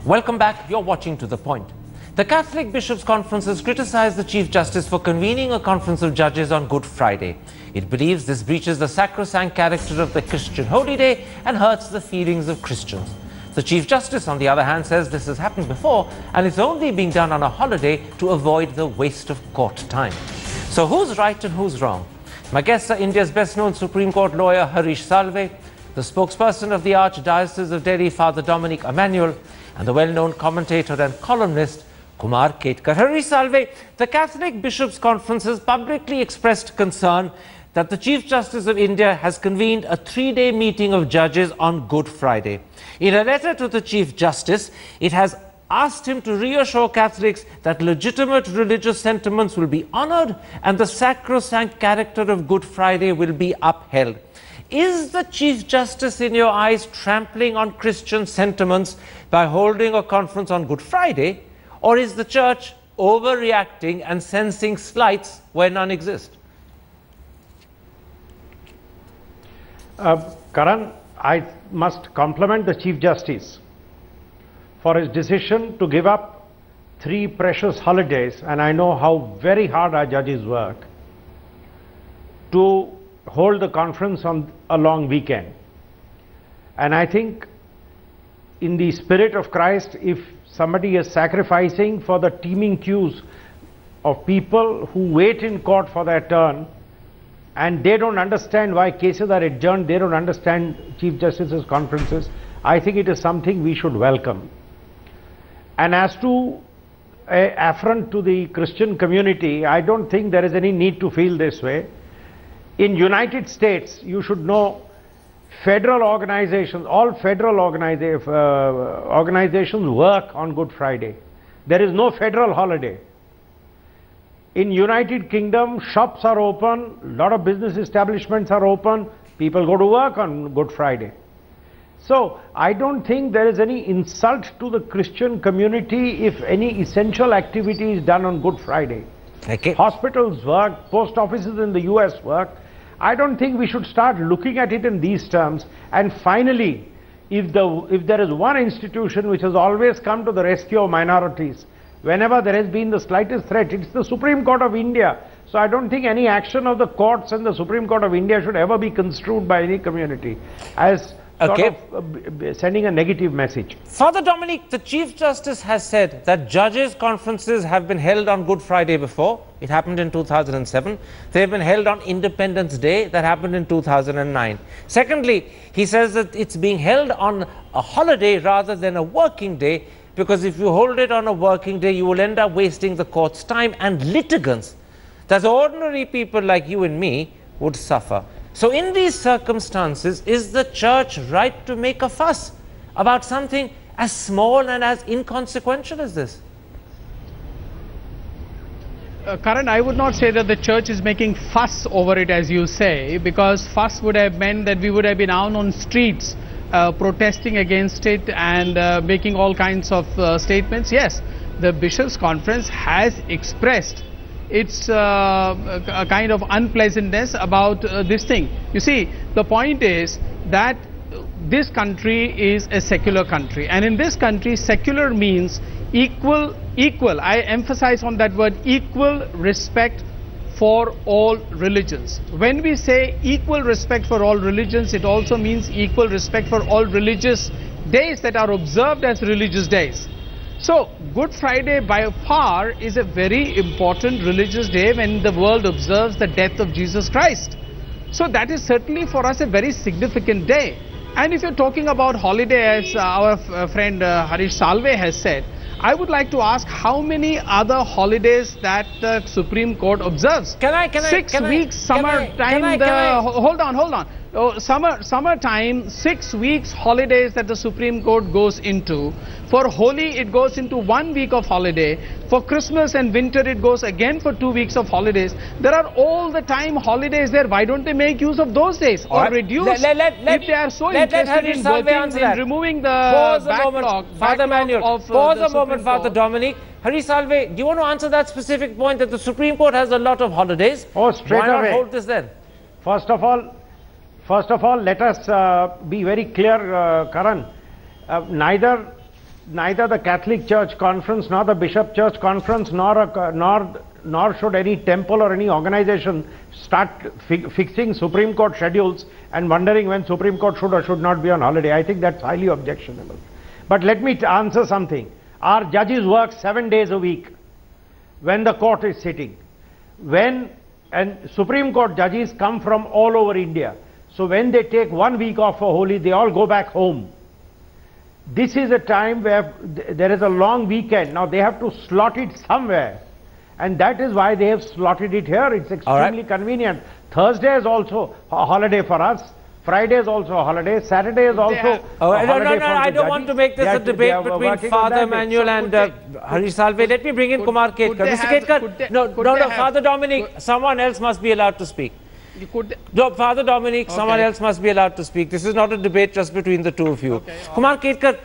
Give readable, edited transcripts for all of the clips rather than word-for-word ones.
Welcome back. You're watching To The Point. The Catholic Bishops' Conference has criticized the Chief Justice for convening a conference of judges on Good Friday. It believes this breaches the sacrosanct character of the Christian holy day and hurts the feelings of Christians. The Chief Justice, on the other hand, says this has happened before and it's only being done on a holiday to avoid the waste of court time. So who's right and who's wrong? My guests are India's best-known Supreme Court lawyer Harish Salve, the spokesperson of the Archdiocese of Delhi, Father Dominic Emmanuel, and the well-known commentator and columnist Kumar Ketkar. Harish Salve, the Catholic Bishops' Conference has publicly expressed concern that the Chief Justice of India has convened a 3-day meeting of judges on Good Friday. In a letter to the Chief Justice, it has asked him to reassure Catholics that legitimate religious sentiments will be honoured and the sacrosanct character of Good Friday will be upheld. Is the Chief Justice, in your eyes, trampling on Christian sentiments by holding a conference on Good Friday, or is the Church overreacting and sensing slights where none exist? Karan, I must compliment the Chief Justice for his decision to give up 3 precious holidays, and I know how very hard our judges work, to hold the conference on a long weekend. And I think in the spirit of Christ, if somebody is sacrificing for the teeming queues of people who wait in court for their turn, and they don't understand why cases are adjourned, they don't understand Chief Justice's conferences, I think it is something we should welcome. And as to an affront to the Christian community, I don't think there is any need to feel this way. In United States, you should know, federal organizations, all federal organizations work on Good Friday. There is no federal holiday. In United Kingdom, shops are open, a lot of business establishments are open, people go to work on Good Friday. So I don't think there is any insult to the Christian community if any essential activity is done on Good Friday. Okay. Hospitals work, post offices in the US work. I don't think we should start looking at it in these terms. And finally, if there is one institution which has always come to the rescue of minorities, whenever there has been the slightest threat, it's the Supreme Court of India. So I don't think any action of the courts and the Supreme Court of India should ever be construed by any community as sort of sending a negative message. Father Dominic, the Chief Justice has said that judges' conferences have been held on Good Friday before. It happened in 2007. They have been held on Independence Day. That happened in 2009. Secondly, he says that it's being held on a holiday rather than a working day, because if you hold it on a working day, you will end up wasting the court's time, and litigants, that's ordinary people like you and me, would suffer. So in these circumstances, is the Church right to make a fuss about something as small and as inconsequential as this? Karan, I would not say that the Church is making fuss over it, as you say, because fuss would have meant that we would have been out on streets protesting against it and making all kinds of statements. Yes, the Bishops' Conference has expressed its a kind of unpleasantness about this thing. You see, the point is that this country is a secular country, and in this country, secular means equal, I emphasize on that word, equal respect for all religions. When we say equal respect for all religions, it also means equal respect for all religious days that are observed as religious days. So, Good Friday by far is a very important religious day when the world observes the death of Jesus Christ. So that is certainly for us a very significant day. And if you're talking about holiday, as our friend Harish Salve has said, I would like to ask how many other holidays that the Supreme Court observes. 6 weeks summertime. Hold on. Summertime, 6 weeks holidays that the Supreme Court goes into. For Holi, it goes into 1 week of holiday. For Christmas and winter, it goes again for 2 weeks of holidays. There are all the time holidays there. Why don't they make use of those days or reduce? If they are so interested in working in removing the backlog. Father Manuel, pause a moment, Father Dominic. Harish Salve, do you want to answer that specific point that the Supreme Court has a lot of holidays? Oh, straight away. Why not hold this then? First of all, let us be very clear, Karan. Neither neither the Catholic Church Conference nor the Bishop Church Conference nor should any temple or any organization start fixing Supreme Court schedules and wondering when Supreme Court should or should not be on holiday. I think that's highly objectionable. But let me answer something. Our judges work 7 days a week when the court is sitting. And Supreme Court judges come from all over India. So when they take 1 week off for Holi, they all go back home. This is a time where there is a long weekend. Now they have to slot it somewhere. And that is why they have slotted it here. It's extremely convenient. Thursday is also a holiday for us. Friday is also a holiday. Saturday is also a holiday. No, I don't want to make this a debate between Father Emmanuel and Harish Salve. Let me bring in Kumar Ketkar. Mr. Ketkar, no, Father Dominic, someone else must be allowed to speak. No, Father Dominic, someone else must be allowed to speak. This is not a debate just between the two of you. Kumar Ketkar,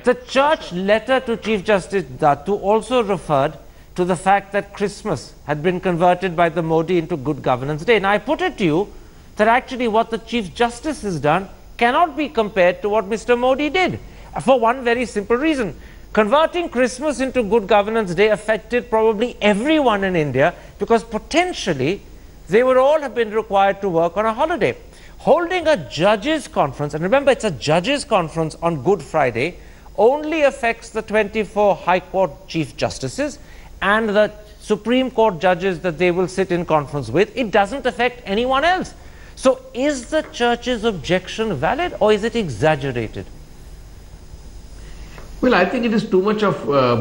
the church letter to Chief Justice Dattu also referred to the fact that Christmas had been converted by the Modi into Good Governance Day. Now, I put it to you that actually what the Chief Justice has done cannot be compared to what Mr. Modi did, for one very simple reason. Converting Christmas into Good Governance Day affected probably everyone in India, because potentially they would all have been required to work on a holiday. Holding a judges' conference, and remember it's a judges' conference on Good Friday, only affects the 24 High Court Chief Justices and the Supreme Court judges that they will sit in conference with. It doesn't affect anyone else. So is the church's objection valid, or is it exaggerated? Well, I think it is too much of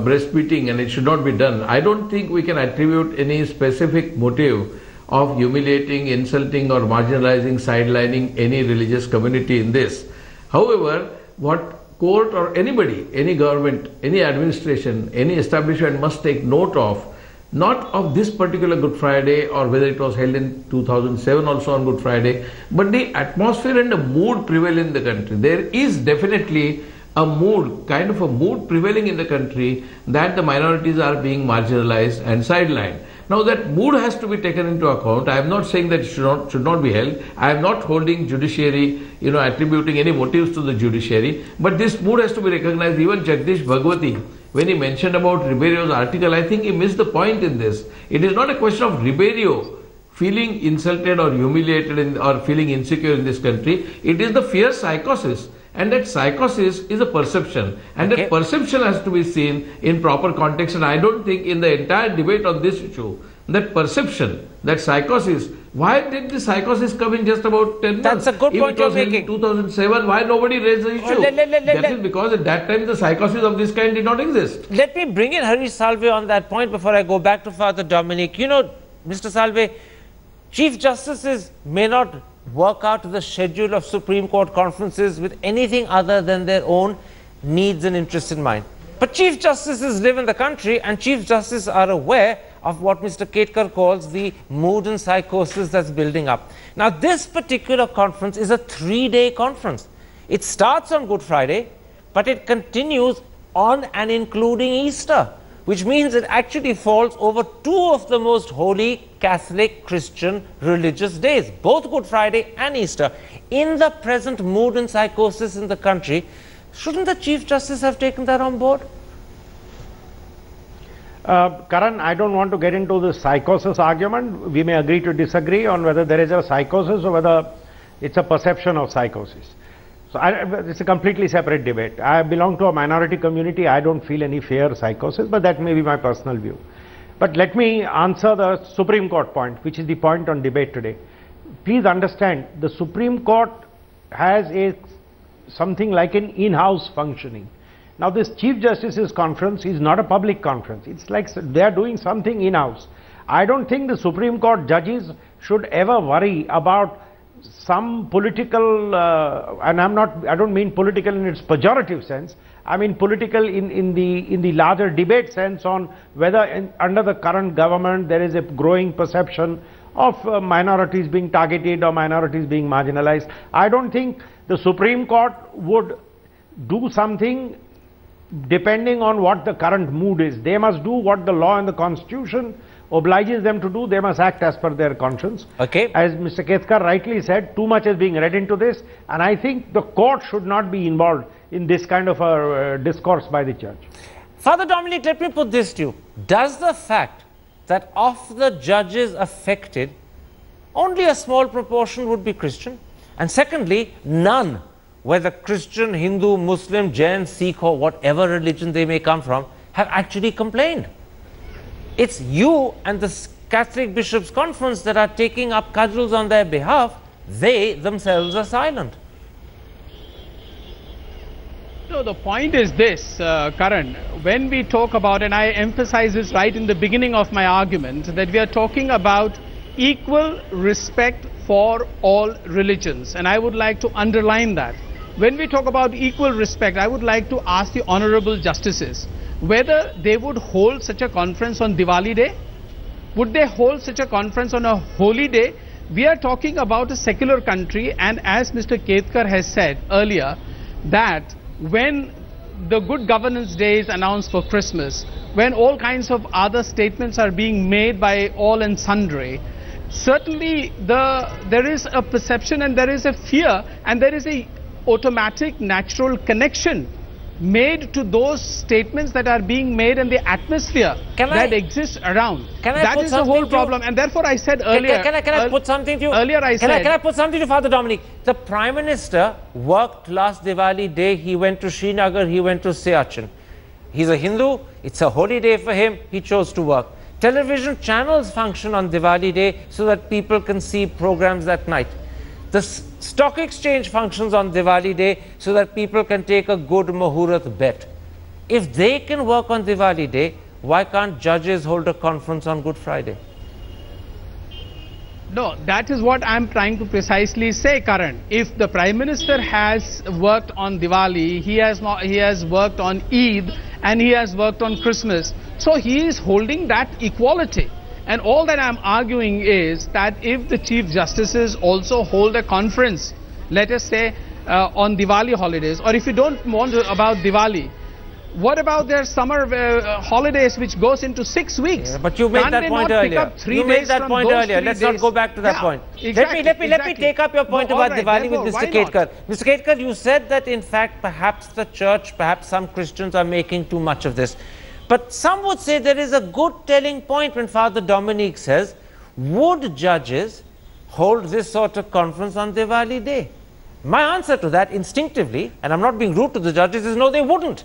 breastbeating, and it should not be done. I don't think we can attribute any specific motive of humiliating, insulting or marginalizing, sidelining any religious community in this. However, what court or anybody, any government, any administration, any establishment must take note of, not of this particular Good Friday or whether it was held in 2007 also on Good Friday, but the atmosphere and the mood prevailing in the country. There is definitely a mood, kind of a mood prevailing in the country that the minorities are being marginalized and sidelined. Now that mood has to be taken into account. I am not saying that it should not be held. I am not holding judiciary, attributing any motives to the judiciary. But this mood has to be recognized. Even Jagdish Bhagwati, when he mentioned about Ribeiro's article, I think he missed the point in this. It is not a question of Ribeiro feeling insulted or humiliated or feeling insecure in this country. It is the fear psychosis. And that psychosis is a perception, and that perception has to be seen in proper context. And I don't think in the entire debate on this issue, that perception, that psychosis, why did the psychosis come in just about 10 months? That's a good point you're making. In 2007, why nobody raised the issue? That is because at that time the psychosis of this kind did not exist. Let me bring in Harish Salve on that point before I go back to Father Dominic. Mr. Salve, Chief Justices may not work out the schedule of Supreme Court conferences with anything other than their own needs and interests in mind. But Chief Justices live in the country, and Chief Justices are aware of what Mr. Ketkar calls the mood and psychosis that's building up. Now, this particular conference is a 3-day conference. It starts on Good Friday, but it continues on and including Easter, which means it actually falls over 2 of the most holy Catholic Christian religious days, both Good Friday and Easter. In the present mood and psychosis in the country, shouldn't the Chief Justice have taken that on board? Karan, I don't want to get into the psychosis argument. We may agree to disagree on whether there is a psychosis or whether it's a perception of psychosis. So it's a completely separate debate. I belong to a minority community. I don't feel any fear psychosis, but that may be my personal view. But let me answer the Supreme Court point, which is the point on debate today. Please understand, the Supreme Court has something like an in-house functioning. Now this Chief Justice's conference is not a public conference. It's like they are doing something in-house. I don't think the Supreme Court judges should ever worry about some political, and I don't mean political in its pejorative sense. I mean political in the larger debate sense on whether under the current government there is a growing perception of minorities being targeted or minorities being marginalized. I don't think the Supreme Court would do something depending on what the current mood is. They must do what the law and the Constitution obliges them to do. They must act as per their conscience. Okay. As Mr. Ketkar rightly said, too much is being read into this, and I think the court should not be involved in this kind of a discourse by the church. Father Dominic, let me put this to you. Does the fact that of the judges affected, only a small proportion would be Christian, and secondly, none, whether Christian, Hindu, Muslim, Jain, Sikh or whatever religion they may come from, have actually complained? It's you and the Catholic Bishops' Conference that are taking up cudgels on their behalf. They themselves are silent. No, the point is this, Karan, when we talk about, and I emphasize this right in the beginning of my argument, that we are talking about equal respect for all religions, and I would like to underline that. When we talk about equal respect, I would like to ask the honorable justices whether they would hold such a conference on Diwali Day. Would they hold such a conference on a holy day? We are talking about a secular country, and as Mr. Ketkar has said earlier, that when the Good Governance Day is announced for Christmas, when all kinds of other statements are being made by all and sundry, certainly there is a perception and there is a fear and there is a automatic natural connection made to those statements that are being made in the atmosphere that exists around. That is the whole problem, and therefore I said earlier. Can I put something to you? Earlier I said. Can I put something to Father Dominic? The Prime Minister worked last Diwali day. He went to Srinagar. He went to Siachen. He's a Hindu. It's a holy day for him. He chose to work. Television channels function on Diwali day so that people can see programs that night. The stock exchange functions on Diwali day so that people can take a good Muhurat bet. If they can work on Diwali day, why can't judges hold a conference on Good Friday? No, that is what I am trying to precisely say, Karan. If the Prime Minister has worked on Diwali, he has worked on Eid, and he has worked on Christmas, so he is holding that equality. And all that I am arguing is that if the Chief Justices also hold a conference, let us say on Diwali holidays, or if you don't want to, about Diwali, what about their summer holidays which goes into 6 weeks? Yeah, but you made that point earlier. You made that point earlier. Let's not go back to that point. Exactly, let me take up your point about Diwali with Mr. Ketkar. Mr. Ketkar, you said that in fact perhaps the church, perhaps some Christians are making too much of this. But some would say there is a good telling point when Father Dominic says, would judges hold this sort of conference on Diwali day? My answer to that instinctively, and I'm not being rude to the judges, is no, they wouldn't.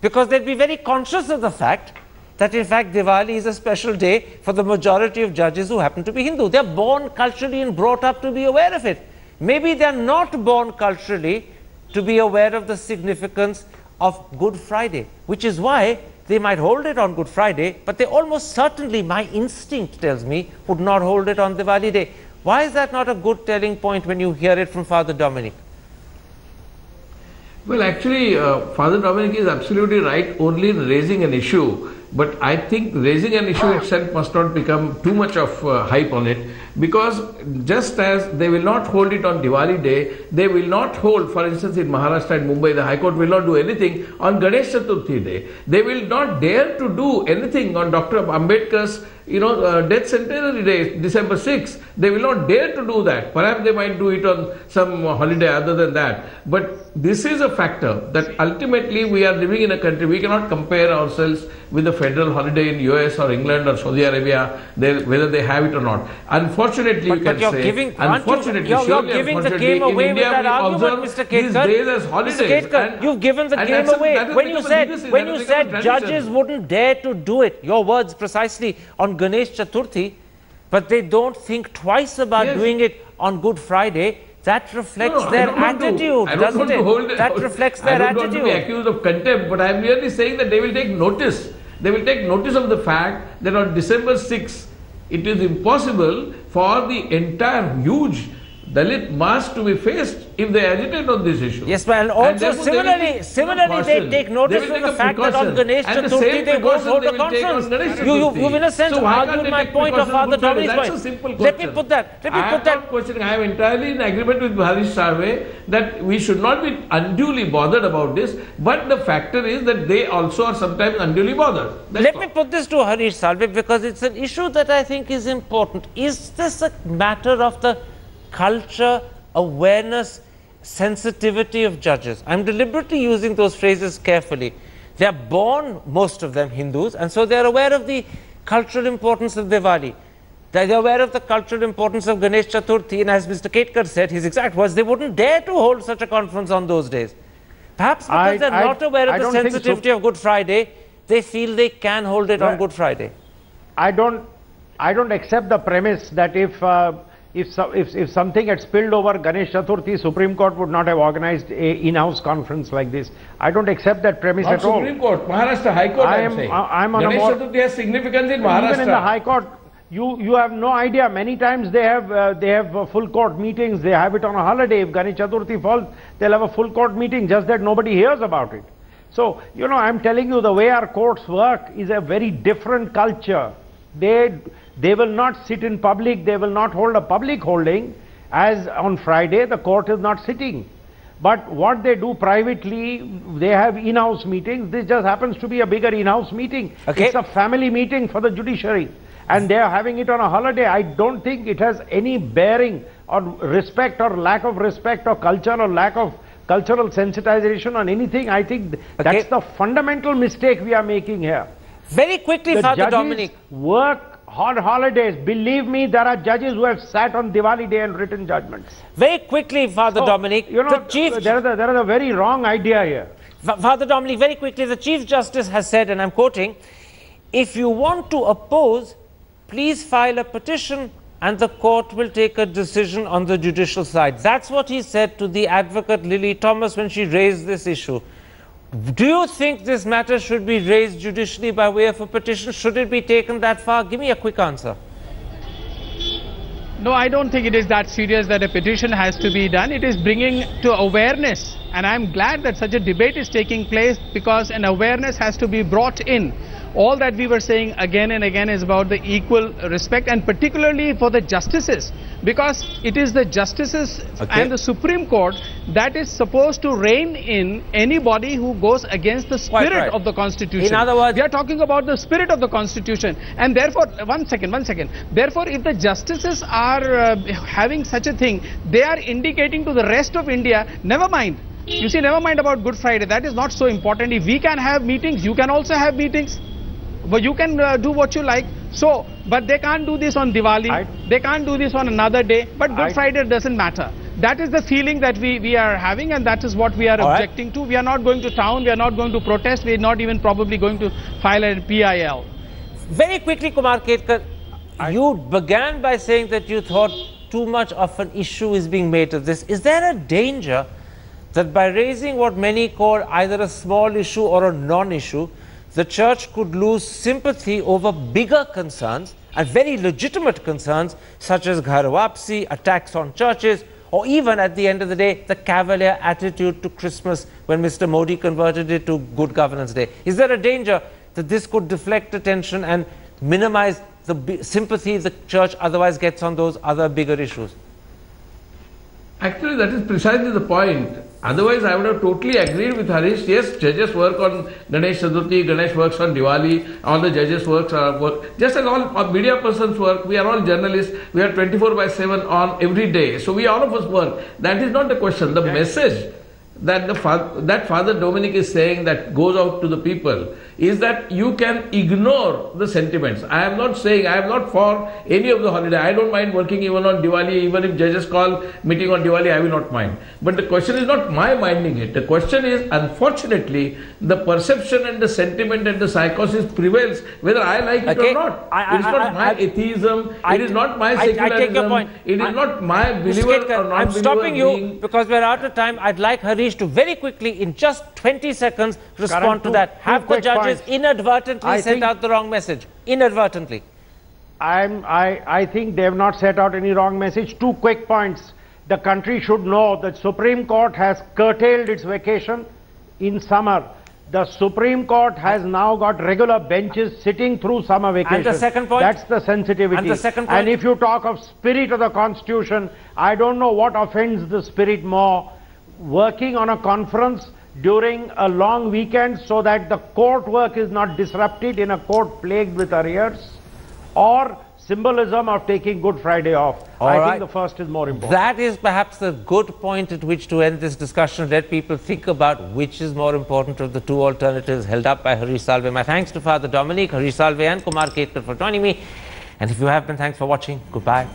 Because they'd be very conscious of the fact that in fact Diwali is a special day for the majority of judges who happen to be Hindu. They're born culturally and brought up to be aware of it. Maybe they're not born culturally to be aware of the significance of Good Friday, which is why they might hold it on Good Friday, but they almost certainly, my instinct tells me, would not hold it on Diwali day. Why is that not a good telling point when you hear it from Father Dominic? Well, actually, Father Dominic is absolutely right only in raising an issue. But I think raising an issue itself must not become too much of hype on it, because just as they will not hold it on Diwali day, they will not hold, for instance, in Maharashtra and Mumbai, the High Court will not do anything on Ganesh Chaturthi day. They will not dare to do anything on Dr. Ambedkar's death centenary day, December 6th. They will not dare to do that. Perhaps they might do it on some holiday other than that. But this is a factor that ultimately we are living in a country, we cannot compare ourselves with the federal holiday in US or England or Saudi Arabia, whether they have it or not. Unfortunately, you can say, unfortunately, you're giving the game away with that argument, Mr. Ketkar. These days as holidays. Mr. Ketkar, you've given the game away. When you said judges wouldn't dare to do it, your words precisely, on Ganesh Chaturthi, but they don't think twice about doing it on Good Friday, that reflects their attitude, doesn't it? That reflects their attitude. I don't want to be accused of contempt, but I am merely saying that they will take notice. They will take notice of the fact that on December 6th, it is impossible for the entire huge Dalit mass to be faced if they agitate on this issue. Yes, but also similarly they take notice of the fact that on Ganesh Chaturthi they won't hold a conference. You've in a sense argued my point of Father Dominic's point. Let me put that. I am not questioning. I am entirely in agreement with Harish Salve that we should not be unduly bothered about this, but the factor is that they also are sometimes unduly bothered. Let me put this to Harish Salve because it's an issue that I think is important. Is this a matter of the culture, awareness sensitivity of judges. I'm deliberately using those phrases carefully. They are born, most of them, Hindus, and so they are aware of the cultural importance of Diwali. They are aware of the cultural importance of Ganesh Chaturthi, and as Mr. Ketkar said, his exact words, they wouldn't dare to hold such a conference on those days. Perhaps because they're not aware of the sensitivity of Good Friday, they feel they can hold it on Good Friday. I don't accept the premise that if something had spilled over Ganesh Chaturthi, Supreme Court would not have organized a in-house conference like this. I don't accept that premise at all. Not Supreme Court, Maharashtra High Court. Ganesh Chaturthi has significance in Maharashtra. Even in the High Court, you have no idea. Many times they have full court meetings. They have it on a holiday. If Ganesh Chaturthi falls, they'll have a full court meeting. Just that nobody hears about it. So I'm telling you, the way our courts work is a very different culture. They will not sit in public. They will not hold a public holding. As on Friday, the court is not sitting. But what they do privately, they have in-house meetings. This just happens to be a bigger in-house meeting. Okay. It's a family meeting for the judiciary. And they are having it on a holiday. I don't think it has any bearing on respect or lack of respect or culture or lack of cultural sensitization on anything. I think that's the fundamental mistake we are making here. Very quickly, Father Dominic. Work on holidays. Believe me, there are judges who have sat on Diwali day and written judgments. Very quickly, Father Dominic. There is a very wrong idea here. Father Dominic, very quickly, the Chief Justice has said, and I'm quoting, if you want to oppose, please file a petition and the court will take a decision on the judicial side. That's what he said to the advocate Lily Thomas when she raised this issue. Do you think this matter should be raised judicially by way of a petition? Should it be taken that far? Give me a quick answer. No, I don't think it is that serious that a petition has to be done. It is bringing to awareness, and I'm glad that such a debate is taking place because an awareness has to be brought in. All that we were saying again and again is about the equal respect, and particularly for the justices, because it is the justices and the Supreme Court that is supposed to rein in anybody who goes against the spirit of the Constitution. In other words, we are talking about the spirit of the Constitution, and therefore, one second. Therefore, if the justices are having such a thing, they are indicating to the rest of India, never mind. You see, never mind about Good Friday. That is not so important. If we can have meetings, you can also have meetings. But you can do what you like. So, but they can't do this on Diwali. They can't do this on another day. But Good Friday doesn't matter. That is the feeling that we are having, and that is what we are objecting to. We are not going to town. We are not going to protest. We are not even probably going to file a PIL. Very quickly, Kumar Ketkar, you began by saying that you thought too much of an issue is being made of this. Is there a danger that by raising what many call either a small issue or a non-issue, the church could lose sympathy over bigger concerns and very legitimate concerns such as Ghar Wapsi, attacks on churches, or even at the end of the day, the cavalier attitude to Christmas when Mr. Modi converted it to Good Governance Day? Is there a danger that this could deflect attention and minimize the sympathy the church otherwise gets on those other bigger issues? Actually, that is precisely the point. Otherwise, I would have totally agreed with Harish. Yes, judges work on Ganesh Chaturthi, Ganesh works on Diwali, all the judges work. Just as all media persons work, we are all journalists, we are 24/7 on every day. So we all of us work. That is not the question. The message that Father Dominic is saying that goes out to the people is that you can ignore the sentiments. I am not saying, I am not for any of the holiday. I don't mind working even on Diwali, even if judges call meeting on Diwali, I will not mind. But the question is not my minding it. The question is, unfortunately, the perception and the sentiment and the psychosis prevails whether I like it or not. It is not my atheism, it is not my secularism, I take your point. It is not my believer or non-believer. I'm stopping you because we're out of time. I'd like Harish to very quickly, in just 20 seconds, respond to that. Have the judges inadvertently sent out the wrong message? Inadvertently. I think they have not set out any wrong message. 2 quick points. The country should know that Supreme Court has curtailed its vacation in summer. The Supreme Court has now got regular benches sitting through summer vacation. And the second point? That's the sensitivity. And the second point? And if you talk of spirit of the Constitution, I don't know what offends the spirit more. Working on a conference during a long weekend so that the court work is not disrupted in a court plagued with arrears, or symbolism of taking Good Friday off. I right. think the first is more important. That is perhaps a good point at which to end this discussion. Let people think about which is more important of the two alternatives held up by Harish Salve. My thanks to Father Dominic, Harish Salve and Kumar Ketkar for joining me. And if you have been, thanks for watching. Goodbye.